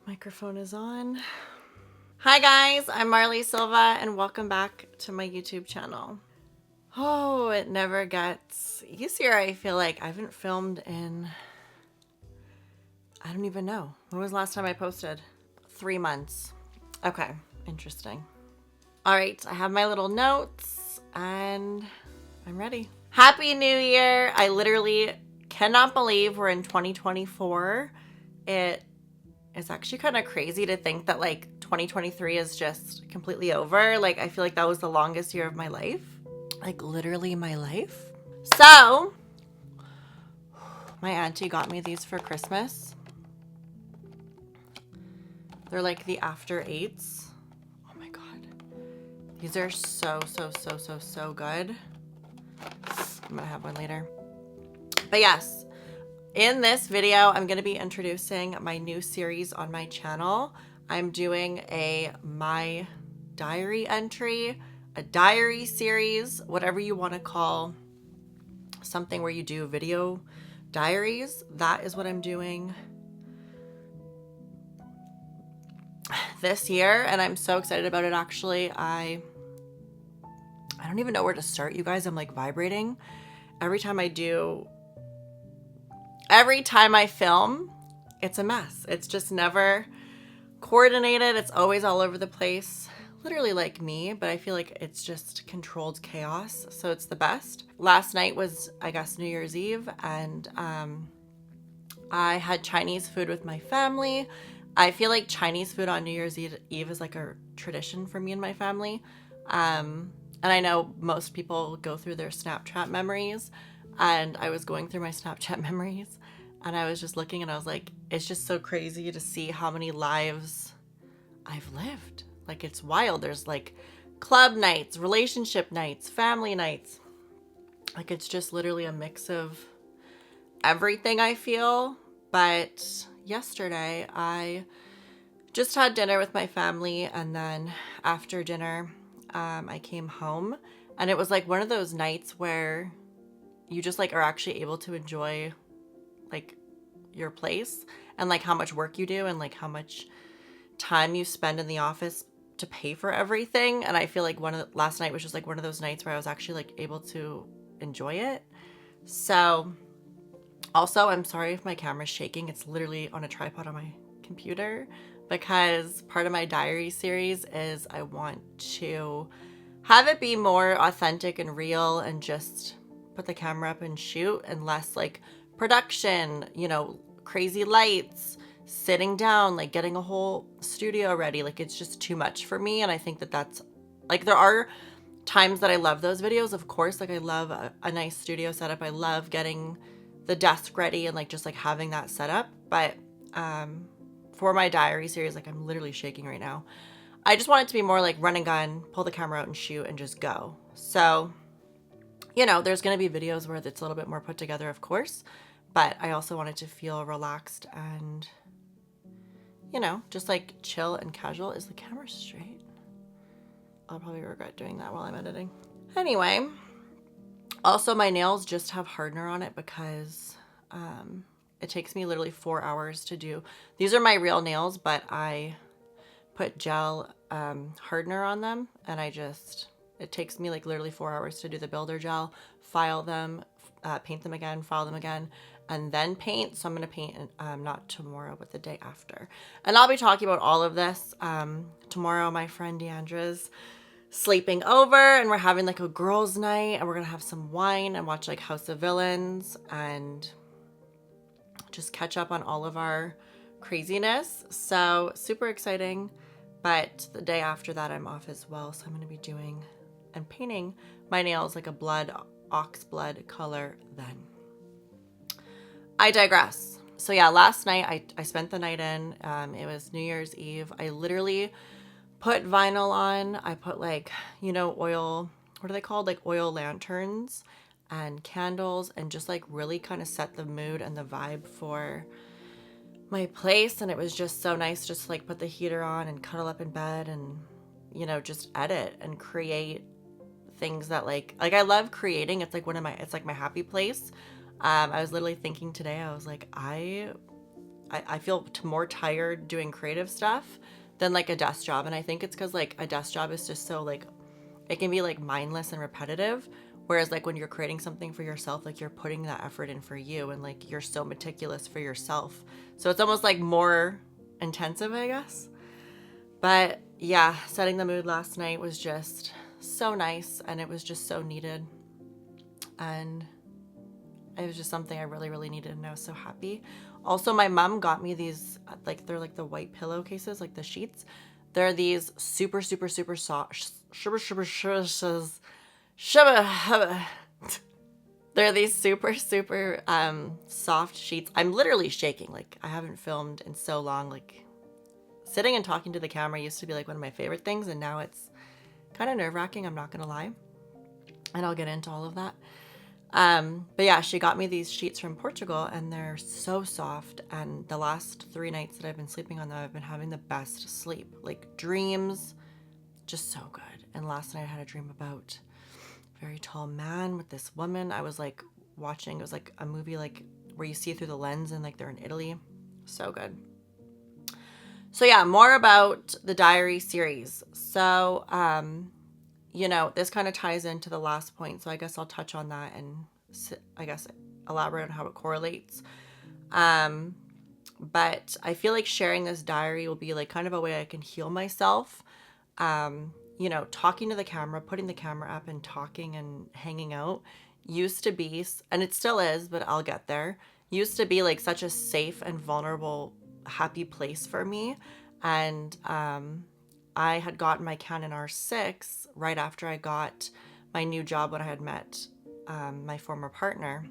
Microphone is on. Hi guys, I'm Marley Silva and welcome back to my YouTube channel. Oh, it never gets easier. I feel like I haven't filmed in, I don't even know. When was the last time I posted? 3 months. Okay, interesting. All right, I have my little notes and I'm ready. Happy New Year. I literally cannot believe we're in 2024. It's actually kind of crazy to think that like 2023 is just completely over. Like I feel like that was the longest year of my life. Like literally my life. So my auntie got me these for Christmas. They're like the after eights. Oh my God. These are so good. I'm gonna have one later. But yes. In this video, I'm going to be introducing my new series on my channel. I'm doing a My Diary entry, a diary series, whatever you want to call something where you do video diaries. That is what I'm doing this year, and I'm so excited about it actually. I don't even know where to start, you guys. I'm like vibrating. Every time I film, it's a mess. It's just never coordinated. It's always all over the place. Literally like me, but I feel like it's just controlled chaos. So it's the best. Last night was, I guess, New Year's Eve, and I had Chinese food with my family. I feel like Chinese food on New Year's Eve is like a tradition for me and my family. And I know most people go through their Snapchat memories. And I was going through my Snapchat memories and I was just looking and I was like, it's just so crazy to see how many lives I've lived. Like it's wild. There's like club nights, relationship nights, family nights. Like it's just literally a mix of everything, I feel. But yesterday I just had dinner with my family, and then after dinner I came home, and it was like one of those nights where you just like are actually able to enjoy like your place and like how much work you do and like how much time you spend in the office to pay for everything. And I feel like last night was just like one of those nights where I was actually like able to enjoy it. So also, I'm sorry if my camera's shaking. It's literally on a tripod on my computer because part of my diary series is I want to have it be more authentic and real and just put the camera up and shoot, and less like production, you know, crazy lights, sitting down, like getting a whole studio ready. Like it's just too much for me. And I think that that's like, there are times that I love those videos, of course. Like I love a nice studio setup. I love getting the desk ready and like just like having that set up. But for my diary series, like I'm literally shaking right now. I just want it to be more like run and gun, pull the camera out and shoot and just go. So you know, there's going to be videos where it's a little bit more put together, of course, but I also wanted to feel relaxed and, you know, just like chill and casual. Is the camera straight? I'll probably regret doing that while I'm editing. Anyway, also my nails just have hardener on it because it takes me literally 4 hours to do. These are my real nails, but I put gel hardener on them, and it takes me like literally 4 hours to do the builder gel, file them, paint them again, file them again, and then paint. So I'm going to paint not tomorrow, but the day after. And I'll be talking about all of this. Tomorrow, my friend Deandra's sleeping over and we're having like a girls' night, and we're going to have some wine and watch like House of Villains and just catch up on all of our craziness. So super exciting. But the day after that, I'm off as well. So I'm going to be doing and painting my nails like a ox blood color then. I digress. So yeah, last night I spent the night in. It was New Year's Eve. I literally put vinyl on. I put like, you know, oil, what are they called? Like oil lanterns. and candles and just like really kind of set the mood and the vibe for my place. And it was just so nice just to like put the heater on and cuddle up in bed and, you know, just edit and create things that like I love creating. It's like it's like my happy place. I was literally thinking today, I was like, I feel more tired doing creative stuff than like a desk job. And I think it's because like a desk job is just so like, it can be like mindless and repetitive. Whereas like when you're creating something for yourself, like you're putting that effort in for you and like you're so meticulous for yourself. So it's almost like more intensive, I guess. But yeah, setting the mood last night was just so nice and it was just so needed. And it was just something I really, really needed and I was so happy. Also, my mom got me these, like they're like the white pillowcases, like the sheets. They're these super, super, super soft, they're these super, super soft sheets. I'm literally shaking. Like I haven't filmed in so long. Like sitting and talking to the camera used to be like one of my favorite things. And now it's kind of nerve-wracking, I'm not going to lie. And I'll get into all of that. But yeah, she got me these sheets from Portugal and they're so soft. And the last 3 nights that I've been sleeping on them, I've been having the best sleep, like dreams, just so good. And last night I had a dream about a very tall man with this woman. I was like watching, it was like a movie like where you see through the lens and like they're in Italy. So good. So yeah, more about the diary series. So, you know, this kind of ties into the last point. So I guess I'll touch on that and I guess elaborate on how it correlates. But I feel like sharing this diary will be like kind of a way I can heal myself. You know, talking to the camera, putting the camera up and talking and hanging out used to be, and it still is, but I'll get there, used to be like such a safe and vulnerable, happy place for me. And I had gotten my Canon R6 right after I got my new job when I had met my former partner,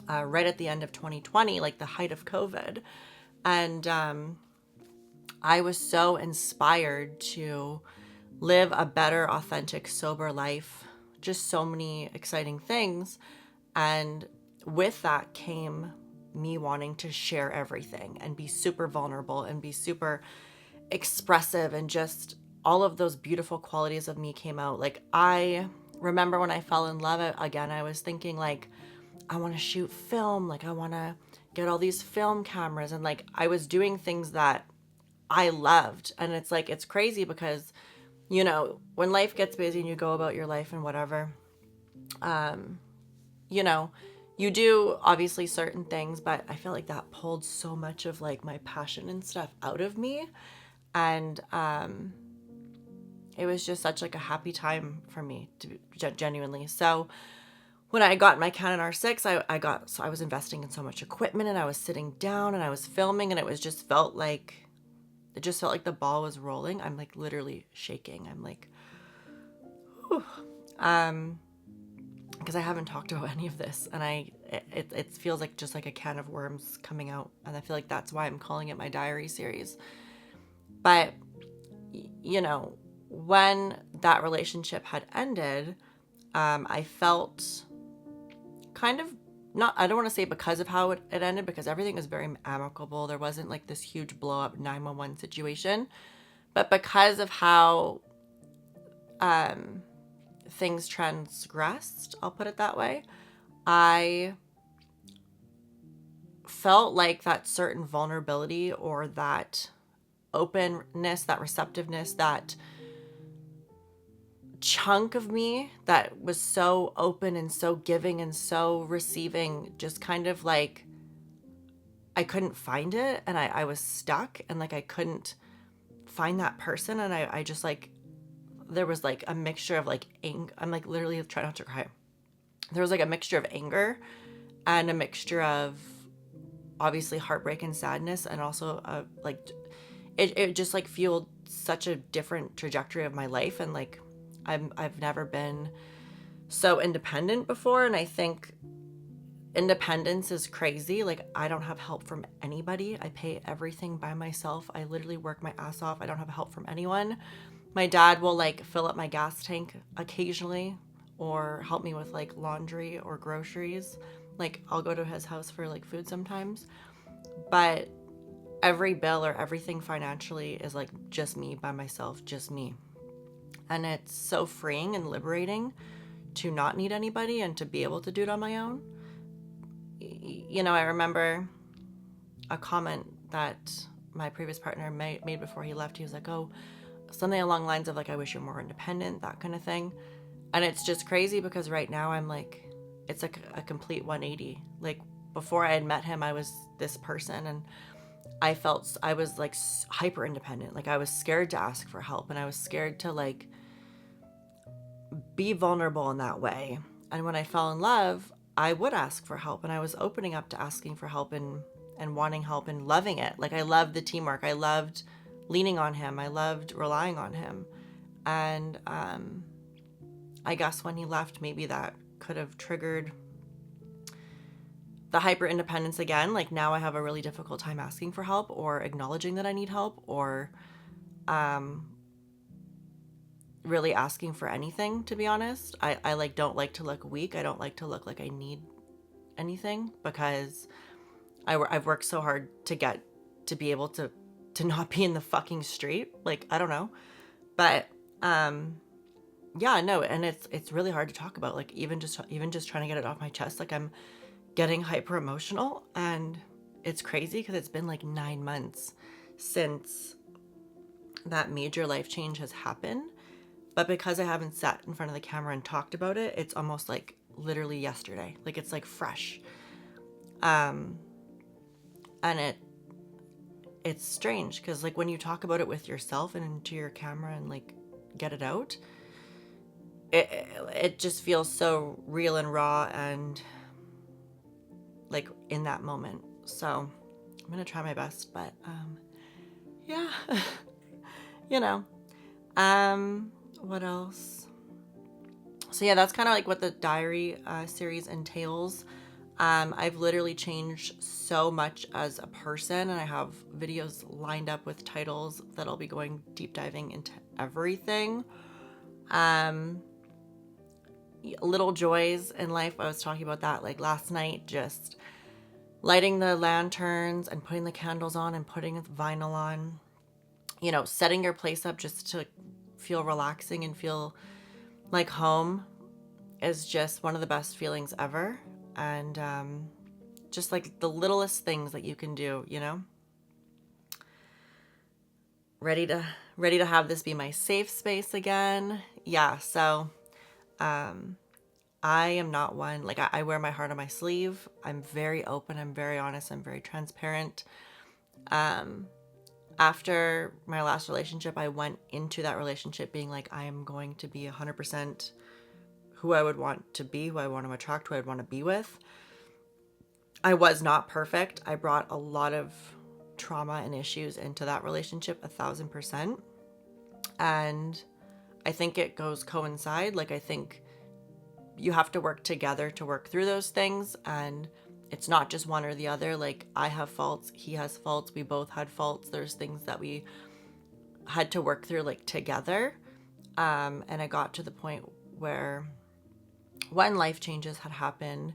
right at the end of 2020, like the height of COVID. And I was so inspired to live a better, authentic, sober life, just so many exciting things. And with that came me wanting to share everything and be super vulnerable and be super expressive, and just all of those beautiful qualities of me came out. Like I remember when I fell in love again, I was thinking like, I want to shoot film. Like I want to get all these film cameras. And like, I was doing things that I loved. And it's like, it's crazy because, you know, when life gets busy and you go about your life and whatever, you know, you do obviously certain things, but I feel like that pulled so much of like my passion and stuff out of me. And it was just such like a happy time for me, to genuinely. So when I got my Canon R6, I was investing in so much equipment and I was sitting down and I was filming and it just felt like the ball was rolling. I'm like literally shaking. I'm like, whew. Because I haven't talked about any of this and it feels like just like a can of worms coming out. And I feel like that's why I'm calling it my diary series. But, you know, when that relationship had ended, I felt kind of I don't want to say because of how it ended, because everything was very amicable. There wasn't like this huge blow up 911 situation, but because of how things transgressed, I'll put it that way, I felt like that certain vulnerability or that openness, that receptiveness, that chunk of me that was so open and so giving and so receiving, just kind of like I couldn't find it and I was stuck and like I couldn't find that person. And I just like, there was like a mixture of like anger. I'm like literally trying not to cry. There was like a mixture of anger and a mixture of obviously heartbreak and sadness, and also like it just like fueled such a different trajectory of my life. And like I've never been so independent before, and I think independence is crazy. Like I don't have help from anybody. I pay everything by myself. I literally work my ass off. I don't have help from anyone. My dad will like fill up my gas tank occasionally, or help me with like laundry or groceries. Like I'll go to his house for like food sometimes, but every bill or everything financially is like just me by myself, just me. And it's so freeing and liberating to not need anybody and to be able to do it on my own. You know, I remember a comment that my previous partner made before he left. He was like, oh, something along the lines of like, I wish you're more independent, that kind of thing. And it's just crazy because right now I'm like, it's like a complete 180. Like before I had met him, I was this person, and I felt I was like hyper independent. Like I was scared to ask for help, and I was scared to like be vulnerable in that way. And when I fell in love, I would ask for help, and I was opening up to asking for help and wanting help and loving it. Like I loved the teamwork. I loved leaning on him. I loved relying on him. And I guess when he left, maybe that could have triggered the hyper independence again. Like now I have a really difficult time asking for help or acknowledging that I need help, or really asking for anything, to be honest. I like don't like to look weak. I don't like to look like I need anything, because I've worked so hard to get to be able to not be in the fucking street. Like, I don't know. But yeah, no, and it's really hard to talk about. Like even just trying to get it off my chest. Like I'm getting hyper emotional, and it's crazy because it's been like 9 months since that major life change has happened. But because I haven't sat in front of the camera and talked about it, it's almost like literally yesterday. Like it's like fresh. And it's strange because like when you talk about it with yourself and into your camera and like get it out, it just feels so real and raw and like in that moment. So I'm gonna try my best, but yeah. You know. What else? So yeah, that's kind of like what the diary series entails. I've literally changed so much as a person, and I have videos lined up with titles that I'll be going deep diving into everything. Little joys in life. I was talking about that like last night, just lighting the lanterns and putting the candles on and putting vinyl on, you know, setting your place up just to feel relaxing and feel like home is just one of the best feelings ever. And just like the littlest things that you can do, you know. Ready to have this be my safe space again. Yeah, so I am not one, like I wear my heart on my sleeve. I'm very open, I'm very honest, I'm very transparent. After my last relationship, I went into that relationship being like, I am going to be 100% who I would want to be, who I want to attract, who I'd want to be with. I was not perfect. I brought a lot of trauma and issues into that relationship, 1,000%. And I think it goes coincide. Like, I think you have to work together to work through those things. And it's not just one or the other. Like, I have faults, he has faults, we both had faults. There's things that we had to work through like together. And I got to the point where when life changes had happened,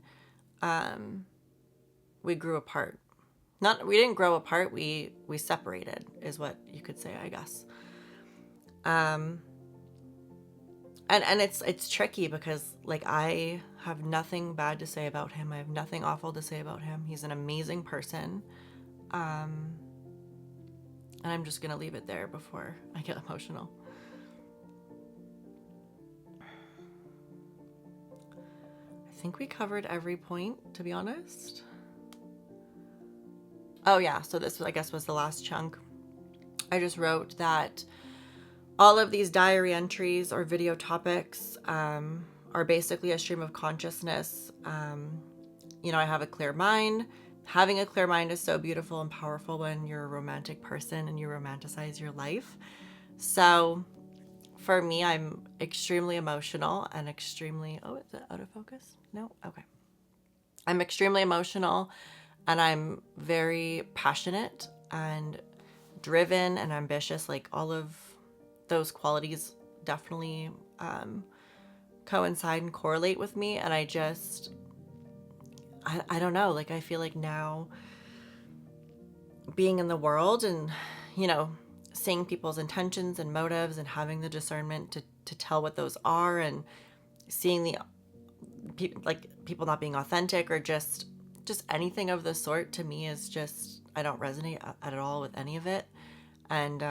we grew apart. We didn't grow apart, we separated is what you could say, I guess. And it's tricky because like I have nothing bad to say about him. I have nothing awful to say about him. He's an amazing person. And I'm just gonna leave it there before I get emotional. I think we covered every point, to be honest. Oh yeah, so this I guess was the last chunk. I just wrote that all of these diary entries or video topics are basically a stream of consciousness. You know, I have a clear mind. Having a clear mind is so beautiful and powerful when you're a romantic person and you romanticize your life. So for me, I'm extremely emotional and extremely, oh, is it out of focus? No? Okay. I'm extremely emotional and I'm very passionate and driven and ambitious. Like all of those qualities definitely coincide and correlate with me. And I don't know, like, I feel like now being in the world and, you know, seeing people's intentions and motives and having the discernment to tell what those are, and seeing the people not being authentic or just anything of the sort, to me is just, I don't resonate at all with any of it. And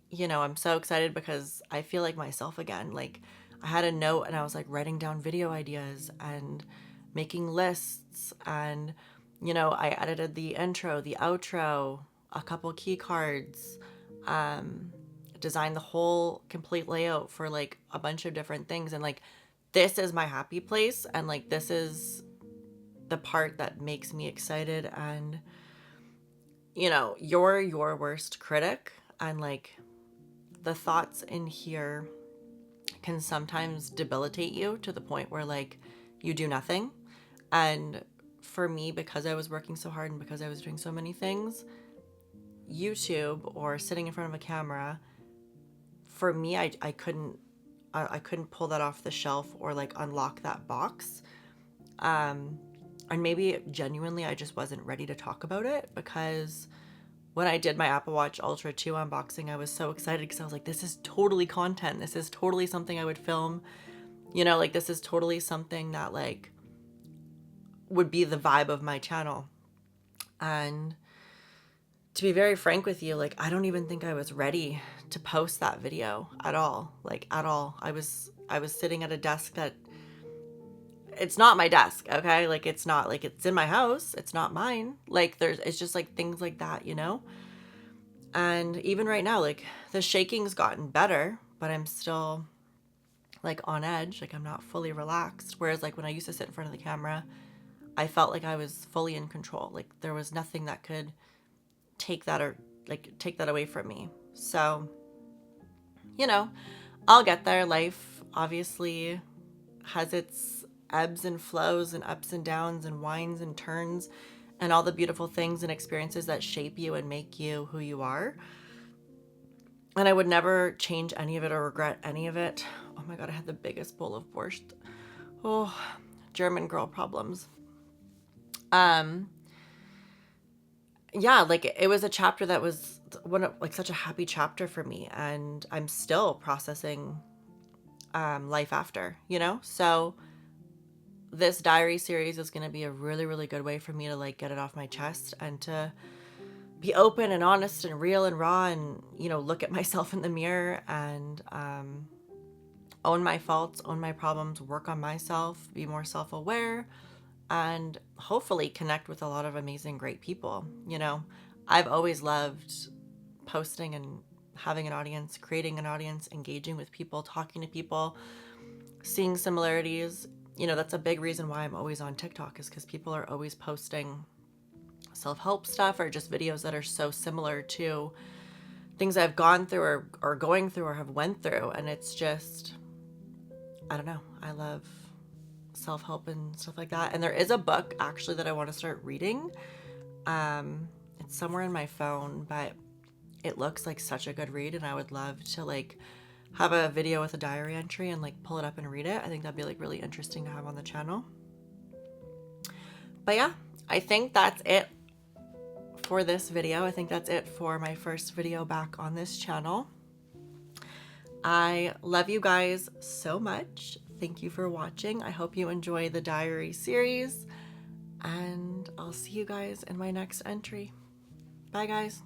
you know, I'm so excited because I feel like myself again. Like, I had a note and I was like writing down video ideas and making lists, and you know, I edited the intro, the outro, a couple key cards, designed the whole complete layout for like a bunch of different things. And like, this is my happy place, and like, this is the part that makes me excited. And you know, you're your worst critic, and like, the thoughts in here can sometimes debilitate you to the point where like you do nothing. And for me, because I was working so hard and because I was doing so many things, YouTube or sitting in front of a camera, for me, I couldn't pull that off the shelf or like unlock that box. And maybe genuinely I just wasn't ready to talk about it, because when I did my Apple Watch Ultra 2 unboxing, I was so excited because I was like, this is totally content. This is totally something I would film. You know, like, this is totally something that like would be the vibe of my channel. And to be very frank with you, like, I don't even think I was ready to post that video at all. Like, at all. I was sitting at a desk that, it's not my desk, okay? Like, it's not like, it's in my house. It's not mine. Like, it's just like things like that, you know? And even right now, like, the shaking's gotten better, but I'm still like on edge. Like, I'm not fully relaxed. Whereas like when I used to sit in front of the camera, I felt like I was fully in control. Like, there was nothing that could take that away from me. So, you know, I'll get there. Life obviously has its ebbs and flows and ups and downs and winds and turns and all the beautiful things and experiences that shape you and make you who you are. And I would never change any of it or regret any of it. Oh my God, I had the biggest bowl of borscht. Oh, German girl problems. Yeah, like, it was a chapter that was such a happy chapter for me, and I'm still processing life after, you know? So this diary series is going to be a really, really good way for me to like get it off my chest and to be open and honest and real and raw, and, you know, look at myself in the mirror and own my faults, own my problems, work on myself, be more self-aware, and hopefully connect with a lot of amazing, great people. You know, I've always loved posting and having an audience, creating an audience, engaging with people, talking to people, seeing similarities. You know, that's a big reason why I'm always on TikTok, is because people are always posting self-help stuff or just videos that are so similar to things I've gone through or going through or have went through. And it's just, I don't know, I love self-help and stuff like that. And there is a book actually that I want to start reading. It's somewhere in my phone, but it looks like such a good read, and I would love to like have a video with a diary entry and like pull it up and read it. I think that'd be like really interesting to have on the channel. But yeah, I think that's it for this video. I think that's it for my first video back on this channel. I love you guys so much. Thank you for watching. I hope you enjoy the diary series, and I'll see you guys in my next entry. Bye guys.